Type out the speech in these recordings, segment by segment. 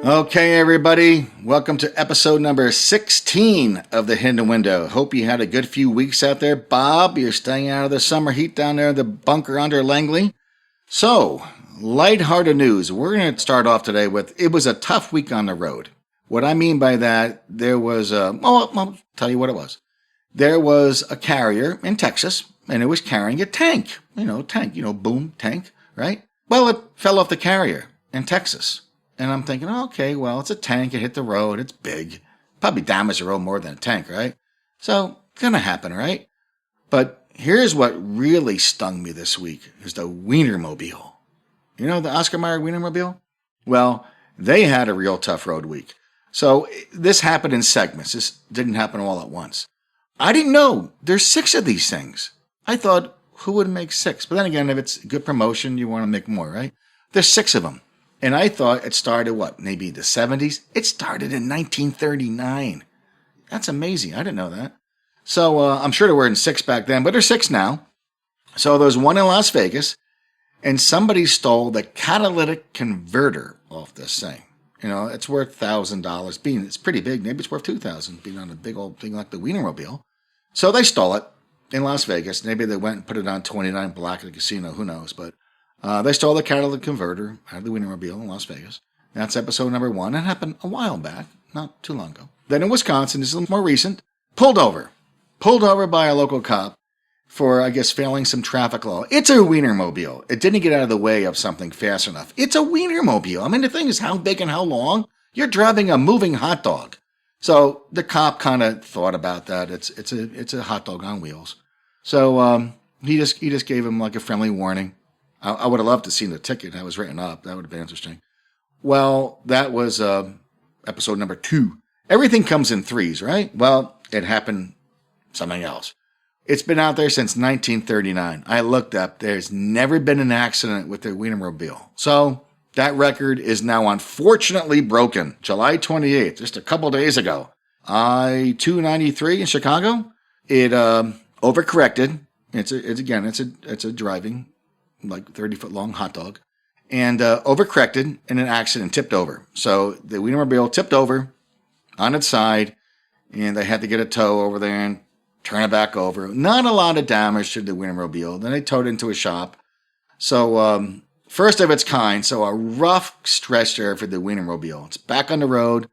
Okay, everybody, welcome to episode number 16 of The Hidden Window. Hope you had a good few weeks out there. Bob, you're staying out of the summer heat down there in the bunker under Langley. So, lighthearted news. We're going to start off today with, it was a tough week on the road. What I mean by that, there was I'll tell you what it was. There was a carrier in Texas, and it was carrying a tank. Boom, tank, right? Well, it fell off the carrier in Texas. And I'm thinking, okay, well, it's a tank. It hit the road. It's big. Probably damaged the road more than a tank, right? So, it's going to happen, right? But here's what really stung me this week is the Wienermobile. You know the Oscar Mayer Wienermobile? Well, they had a real tough road week. So, this happened in segments. This didn't happen all at once. I didn't know there's 6 of these things. I thought, who would make 6? But then again, if it's good promotion, you want to make more, right? There's 6 of them. And I thought it started, maybe the 70s? It started in 1939. That's amazing. I didn't know that. So I'm sure there were 6 back then, but there's 6 now. So there's one in Las Vegas, and somebody stole the catalytic converter off this thing. You know, it's worth $1,000. It's pretty big. Maybe it's worth $2,000 being on a big old thing like the Wienermobile. So they stole it in Las Vegas. Maybe they went and put it on 29 Black at the casino. Who knows? But they stole the catalytic converter out of the Wienermobile in Las Vegas. That's episode number 1. That happened a while back, not too long ago. Then in Wisconsin, this is a little more recent, pulled over by a local cop for, I guess, failing some traffic law. It's a Wienermobile. It didn't get out of the way of something fast enough. It's a Wienermobile. I mean, the thing is how big and how long? You're driving a moving hot dog. So the cop kind of thought about that. It's a hot dog on wheels. So he just gave him like a friendly warning. I would have loved to see the ticket that was written up. That would have been interesting. Well, that was episode number 2. Everything comes in 3s, right? Well, it happened something else. It's been out there since 1939. I looked up. There's never been an accident with the Wienermobile. So that record is now unfortunately broken. July 28th, just a couple days ago. I-293 in Chicago. It overcorrected. It's a driving, like 30-foot long hot dog, and overcorrected in an accident, tipped over. So the Wienermobile tipped over on its side, and they had to get a tow over there and turn it back over. Not a lot of damage to the Wienermobile. Then they towed it into a shop. So first of its kind, so a rough stretch there for the Wienermobile. It's back on the road.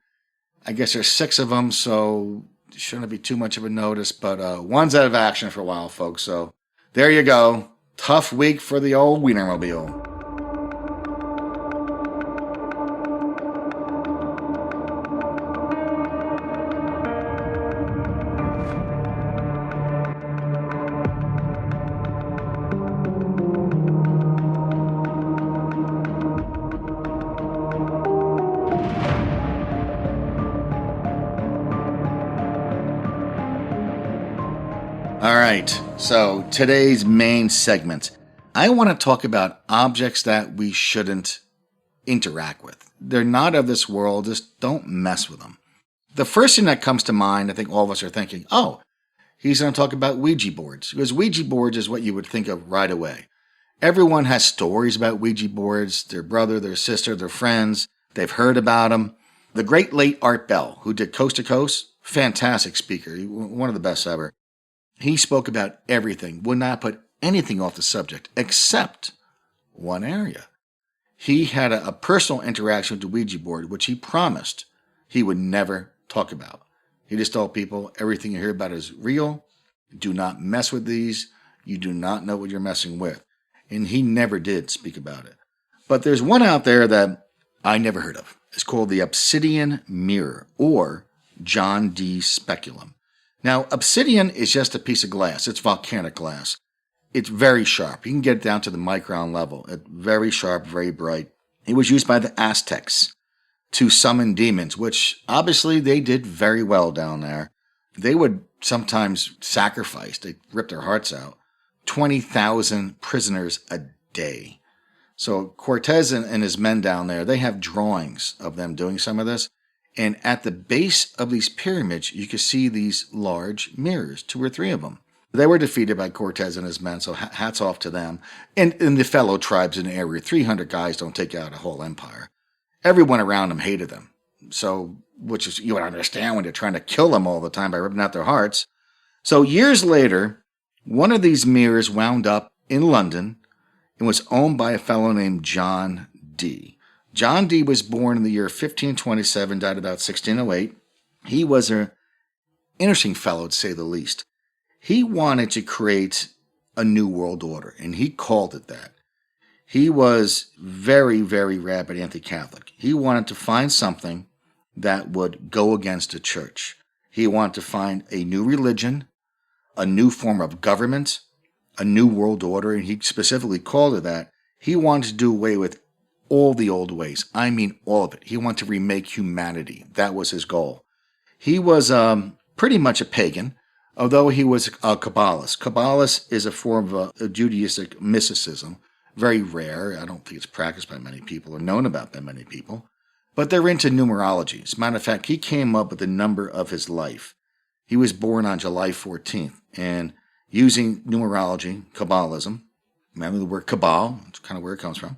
I guess there's 6 of them, so it shouldn't be too much of a notice, but one's out of action for a while, folks. So there you go. Tough week for the old Wienermobile. All right, so today's main segment. I want to talk about objects that we shouldn't interact with. They're not of this world. Just don't mess with them. The first thing that comes to mind, I think all of us are thinking, oh, he's going to talk about Ouija boards. Because Ouija boards is what you would think of right away. Everyone has stories about Ouija boards, their brother, their sister, their friends. They've heard about them. The great late Art Bell, who did Coast to Coast, fantastic speaker, one of the best ever. He spoke about everything, would not put anything off the subject except one area. He had a personal interaction with the Ouija board, which he promised he would never talk about. He just told people everything you hear about is real. Do not mess with these. You do not know what you're messing with. And he never did speak about it. But there's one out there that I never heard of. It's called the Obsidian Mirror, or John D. Speculum. Now, obsidian is just a piece of glass. It's volcanic glass. It's very sharp. You can get it down to the micron level. It's very sharp, very bright. It was used by the Aztecs to summon demons, which obviously they did very well down there. They would sometimes sacrifice, they rip their hearts out, 20,000 prisoners a day. So Cortez and his men down there, they have drawings of them doing some of this. And at the base of these pyramids, you could see these large mirrors, 2 or 3 of them. They were defeated by Cortez and his men, so hats off to them. And the fellow tribes in the area, 300 guys don't take out a whole empire. everyone around him hated them. So, which is, you would understand when they're trying to kill them all the time by ripping out their hearts. So years later, one of these mirrors wound up in London and was owned by a fellow named John Dee. John Dee was born in the year 1527, died about 1608. He was an interesting fellow, to say the least. He wanted to create a new world order, and he called it that. He was very, very rabid anti-Catholic. He wanted to find something that would go against the church. He wanted to find a new religion, a new form of government, a new world order, and he specifically called it that. He wanted to do away with all the old ways. I mean, all of it. He wanted to remake humanity. That was his goal. He was pretty much a pagan, although he was a Kabbalist. Kabbalist is a form of a Judaistic mysticism, very rare. I don't think it's practiced by many people or known about by many people. But they're into numerology. As a matter of fact, he came up with the number of his life. He was born on July 14th, and using numerology, Kabbalism, remember the word Kabbal, that's kind of where it comes from,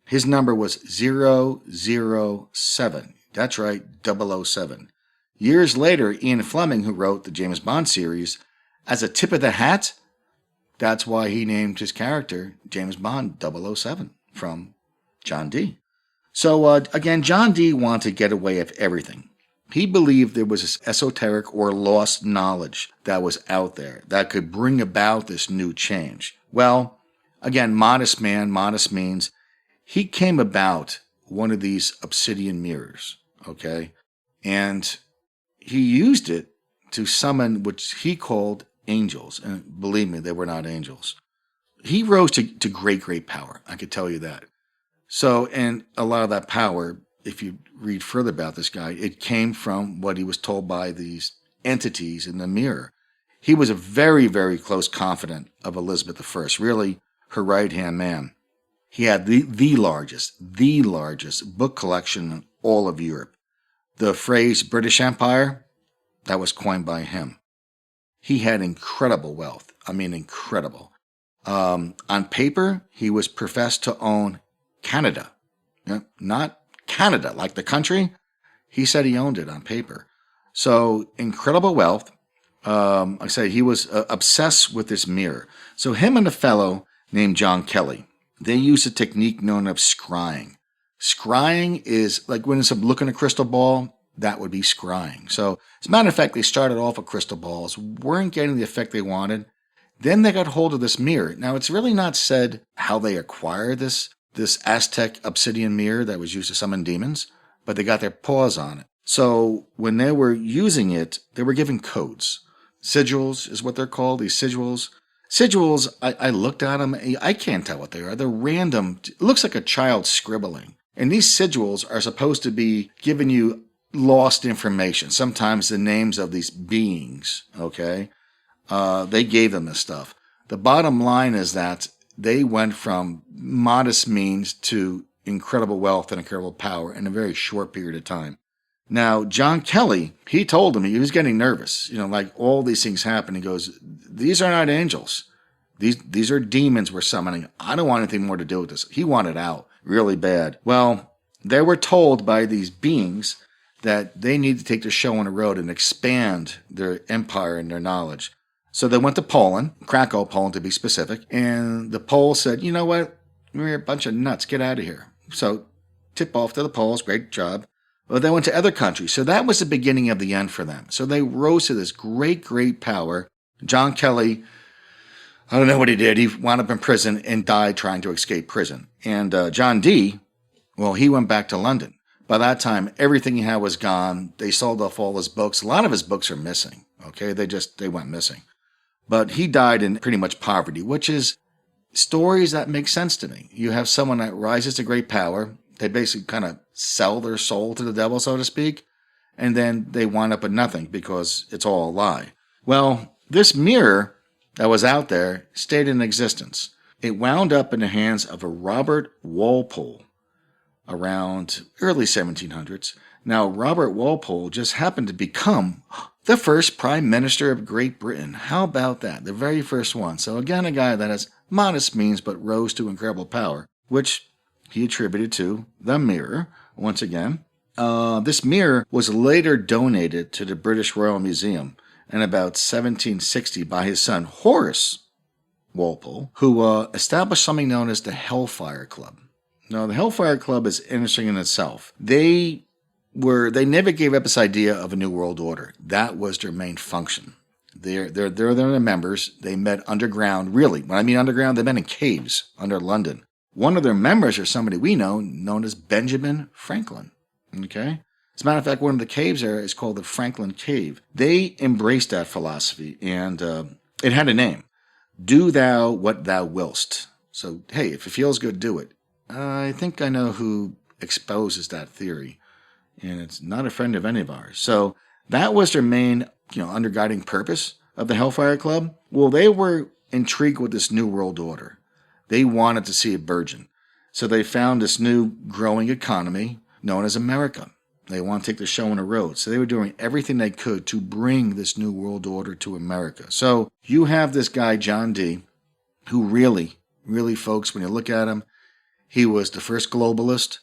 his number was 007. That's right, 007. Years later, Ian Fleming, who wrote the James Bond series, as a tip of the hat, that's why he named his character James Bond 007 from John Dee. So again, John Dee wanted to get away with everything. He believed there was this esoteric or lost knowledge that was out there that could bring about this new change. Well, again, modest man, modest means, he came about one of these obsidian mirrors, okay? And he used it to summon what he called angels. And believe me, they were not angels. He rose to great, great power. I could tell you that. So, and a lot of that power, if you read further about this guy, it came from what he was told by these entities in the mirror. He was a very, very close confidant of Elizabeth I, really her right-hand man. He had the largest book collection in all of Europe. The phrase British Empire, that was coined by him. He had incredible wealth. I mean, incredible. On paper, he was professed to own Canada. Not Canada, like the country. He said he owned it on paper. So, incredible wealth. Like I say, he was obsessed with this mirror. So him and a fellow named John Kelly, they used a technique known as scrying. Scrying is like when it's looking at a crystal ball, that would be scrying. So, as a matter of fact, they started off with crystal balls, weren't getting the effect they wanted. Then they got hold of this mirror. Now, it's really not said how they acquired this Aztec obsidian mirror that was used to summon demons, but they got their paws on it. So, when they were using it, they were given codes. Sigils is what they're called, these sigils. Sigils, I looked at them, I can't tell what they are. They're random. It looks like a child scribbling. And these sigils are supposed to be giving you lost information. Sometimes the names of these beings, okay? They gave them this stuff. The bottom line is that they went from modest means to incredible wealth and incredible power in a very short period of time. Now, John Kelly, he told him, he was getting nervous. Like all these things happen. He goes, these are not angels. These are demons we're summoning. I don't want anything more to do with this. He wanted out really bad. Well, they were told by these beings that they need to take the show on the road and expand their empire and their knowledge. So they went to Poland, Krakow, Poland to be specific, and the Poles said, you know what, we're a bunch of nuts, get out of here. So tip off to the Poles, great job. Well, they went to other countries. So that was the beginning of the end for them. So they rose to this great, great power. John Kelly, I don't know what he did. He wound up in prison and died trying to escape prison. And John Dee, well, he went back to London. By that time, everything he had was gone. They sold off all his books. A lot of his books are missing. Okay, they went missing. But he died in pretty much poverty, which is stories that make sense to me. You have someone that rises to great power. They basically kind of sell their soul to the devil, so to speak, and then they wind up with nothing because it's all a lie. Well, this mirror that was out there stayed in existence. It wound up in the hands of a Robert Walpole around early 1700s. Now, Robert Walpole just happened to become the first Prime Minister of Great Britain. How about that? The very first one. So again, a guy that has modest means but rose to incredible power, which he attributed to the mirror, once again. This mirror was later donated to the British Royal Museum in about 1760 by his son Horace Walpole, who established something known as the Hellfire Club. Now, the Hellfire Club is interesting in itself. They never gave up this idea of a new world order. That was their main function. They're the members. They met underground. Really, when I mean underground, they met in caves under London. One of their members is somebody we know, known as Benjamin Franklin. Okay? As a matter of fact, one of the caves there is called the Franklin Cave. They embraced that philosophy, and it had a name. Do thou what thou willst. So, hey, if it feels good, do it. I think I know who exposes that theory, and it's not a friend of any of ours. So that was their main, underguiding purpose of the Hellfire Club. Well, they were intrigued with this new world order. They wanted to see it burgeon. So they found this new growing economy known as America. They want to take the show on the road. So they were doing everything they could to bring this new world order to America. So you have this guy, John Dee, who really, folks, when you look at him, he was the first globalist.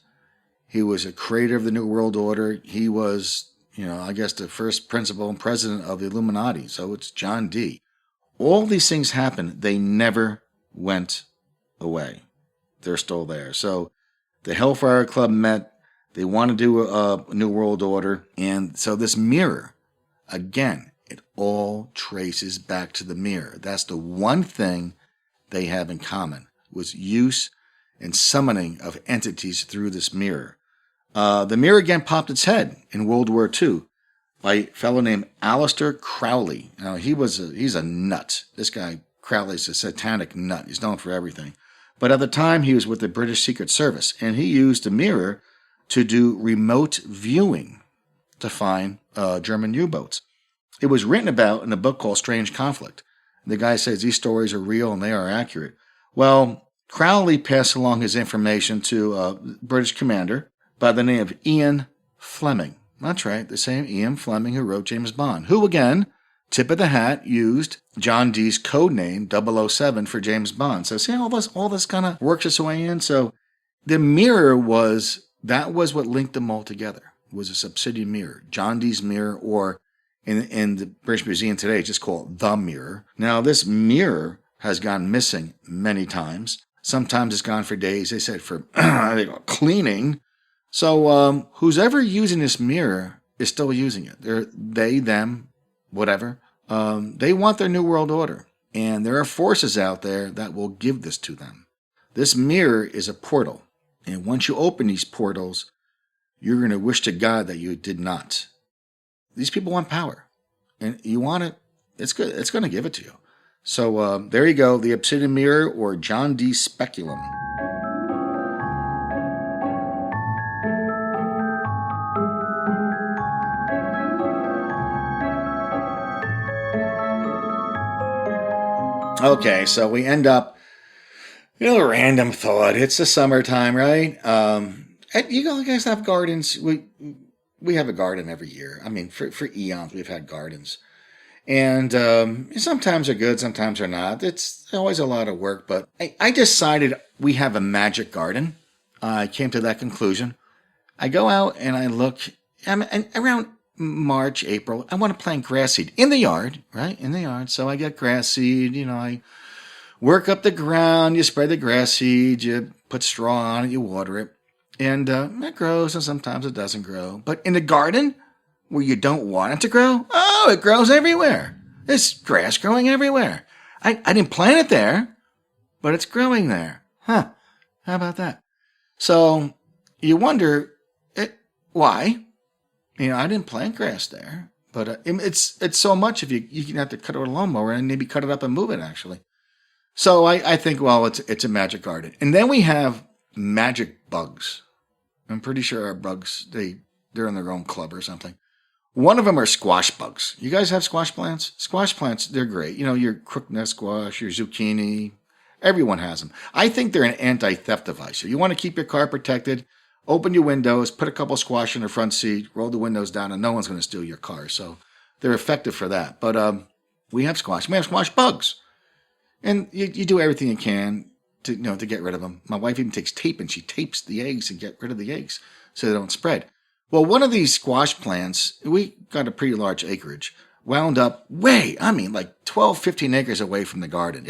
He was a creator of the New World Order. He was, I guess the first principal and president of the Illuminati. So it's John Dee. All these things happened. They never went away. They're still there. So the Hellfire Club met. They want to do a New World Order. And so this mirror, again, it all traces back to the mirror. That's the one thing they have in common, was use and summoning of entities through this mirror. The mirror again popped its head in World War II by a fellow named Aleister Crowley. Now, he's a nut. This guy, Crowley's a satanic nut. He's known for everything. But at the time, he was with the British Secret Service, and he used the mirror to do remote viewing to find German U-boats. It was written about in a book called Strange Conflict. The guy says these stories are real and they are accurate. Well, Crowley passed along his information to a British commander by the name of Ian Fleming. That's right, the same Ian Fleming who wrote James Bond, who again, tip of the hat, used John Dee's code name 007 for James Bond. So see how all this kind of works its way in? So the mirror was what linked them all together, was a subsidiary mirror. John Dee's mirror, or in the British Museum today, it's just called the mirror. Now, this mirror has gone missing many times. Sometimes it's gone for days. They said for cleaning. So who's ever using this mirror is still using it. They, them, whatever. They want their new world order. And there are forces out there that will give this to them. This mirror is a portal. And once you open these portals, you're going to wish to God that you did not. These people want power. And you want it, it's good. It's going to give it to you. So there you go, the Obsidian Mirror, or John Dee Speculum. Okay, so we end up, random thought. It's the summertime, right? You guys have gardens. We have a garden every year. I mean, for eons we've had gardens. And sometimes they're good, sometimes they're not. It's always a lot of work, but I decided we have a magic garden. I came to that conclusion. I go out and I look, and around March, April, I want to plant grass seed in the yard, right? In the yard. So I get grass seed, I work up the ground, you spread the grass seed, you put straw on it, you water it. And it grows, and sometimes it doesn't grow. But in the garden, where you don't want it to grow, it grows everywhere. There's grass growing everywhere. I didn't plant it there, but it's growing there. Huh, how about that? So you wonder, why? I didn't plant grass there, but it's so much if you can have to cut it with a lawnmower and maybe cut it up and move it, actually. So I think, well, it's a magic garden. And then we have magic bugs. I'm pretty sure our bugs, they're in their own club or something. One of them are squash bugs. You guys have squash plants? Squash plants, they're great. Your crookneck squash, your zucchini, everyone has them. I think they're an anti-theft device. So you want to keep your car protected, open your windows, put a couple squash in the front seat, roll the windows down, and no one's going to steal your car. So they're effective for that. But we have squash. We have squash bugs. And you do everything you can to get rid of them. My wife even takes tape and she tapes the eggs to get rid of the eggs so they don't spread. Well, one of these squash plants, we got a pretty large acreage, wound up like 12, 15 acres away from the garden.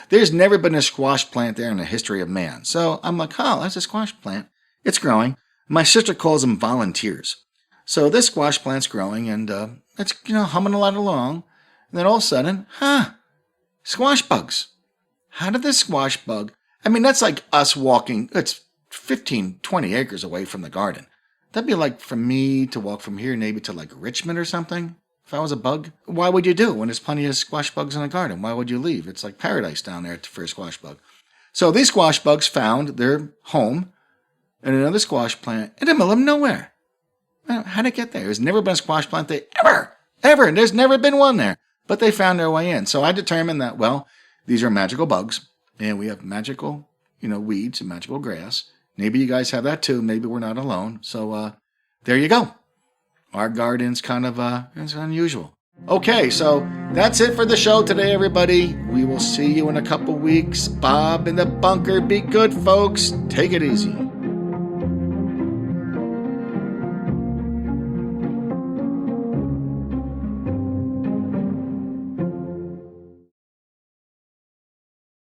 There's never been a squash plant there in the history of man. So I'm like, oh, that's a squash plant. It's growing. My sister calls them volunteers. So this squash plant's growing and it's, humming a lot along. And then all of a sudden, squash bugs. How did this squash bug? That's like us walking, it's 15, 20 acres away from the garden. That'd be like for me to walk from here maybe to like Richmond or something. If I was a bug, why would you do it when there's plenty of squash bugs in the garden? Why would you leave? It's like paradise down there for a squash bug. So these squash bugs found their home in another squash plant in the middle of nowhere. How did it get there? There's never been a squash plant there ever. And there's never been one there. But they found their way in. So I determined that, these are magical bugs. And we have magical, weeds and magical grass. Maybe you guys have that too. Maybe we're not alone. So there you go. Our garden's kind of it's unusual. Okay, so that's it for the show today, everybody. We will see you in a couple weeks. Bob in the bunker. Be good, folks. Take it easy.